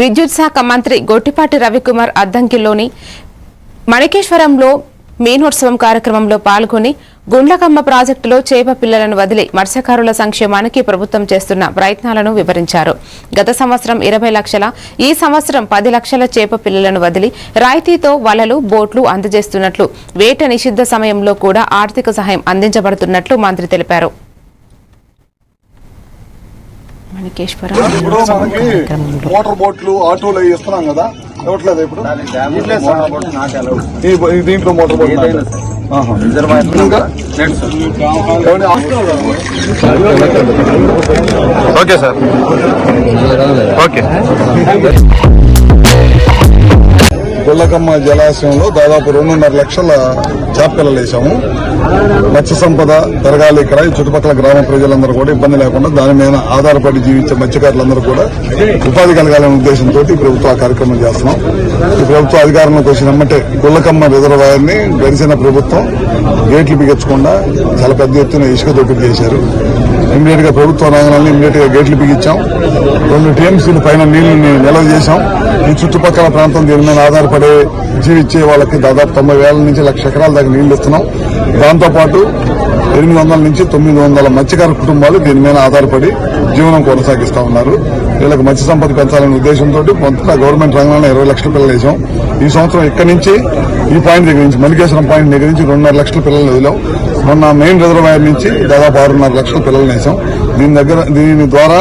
విద్యుత్ శాఖ మంత్రి గొట్టిపాటి రవికుమార్ అద్దంకిలోని మణికేశ్వరంలో మీనోత్సవం కార్యక్రమంలో పాల్గొని గుండ్లకమ్మ ప్రాజెక్టులో చేప పిల్లలను వదిలి మత్స్యకారుల సంక్షేమానికి ప్రభుత్వం చేస్తున్న ప్రయత్నాలను వివరించారు. గత సంవత్సరం 20 లక్షల, ఈ సంవత్సరం 10 లక్షల చేప పిల్లలను వదిలి రాయితీతో వలలు, బోట్లు అందజేస్తున్నట్లు, వేట నిషిద్ధ సమయంలో కూడా ఆర్థిక సహాయం అందించబడుతున్నట్లు మంత్రి తెలిపారు. మోటార్ బోట్లు ఆటోలు ఇస్తున్నాం కదా, ఇవ్వట్లేదు ఇప్పుడు దీంట్లో motor boat okay sir okay. Gundlakamma జలాశయంలో దాదాపు 2.5 లక్షల చేపపిల్లలు వేసాము. మత్స్య సంపద పెరగాలి, ఇక్కడ చుట్టుపక్కల గ్రామ ప్రజలందరూ కూడా ఇబ్బంది లేకుండా దాని మీద ఆధారపడి జీవించే మత్స్యకారులందరూ కూడా ఉపాధి కలగాలనే ఉద్దేశంతో ఈ ప్రభుత్వం ఆ కార్యక్రమం చేస్తున్నాం. ఈ ప్రభుత్వం అధికారంలోకి వచ్చినమ్మంటే గుండ్లకమ్మ రిజర్వాయర్ ని గడిచిన ప్రభుత్వం గేట్లు బిగించకుండా చాలా పెద్ద ఎత్తున ఇసుక దోపిడీ చేశారు. ఇమ్మీడియట్ గా ప్రభుత్వ రంగాన్ని ఇమ్మీడియట్ గా గేట్లు బిగించాం. 2 టీఎంసీల పైన నీళ్లని నిల్వ చేశాం. ఈ చుట్టుపక్కల ప్రాంతం దీని మీద ఆధారపడే జీవించే వాళ్ళకి దాదాపు 90,000 నుంచి 1,00,000 ఎకరాల దాకా నీళ్లు ఇస్తున్నాం. దాంతోపాటు 800 నుంచి 900 మత్స్యకార కుటుంబాలు దీని మీద ఆధారపడి జీవనం కొనసాగిస్తా ఉన్నారు. వీళ్ళకి మత్స్య సంపద పెంచాలనే ఉద్దేశంతో మొత్తం గవర్నమెంట్ రంగంలో 20 లక్షల పిల్లలు వేసాం. ఈ సంవత్సరం ఇక్కడి నుంచి ఈ పాయింట్ దగ్గర నుంచి మణికేశ్వరం పాయింట్ దగ్గర నుంచి 2.5 లక్షల పిల్లలు వదిలాం. మొన్న మెయిన్ రిజర్వాయర్ నుంచి దాదాపు 6.5 లక్షల పిల్లలు వేసాం. దీని ద్వారా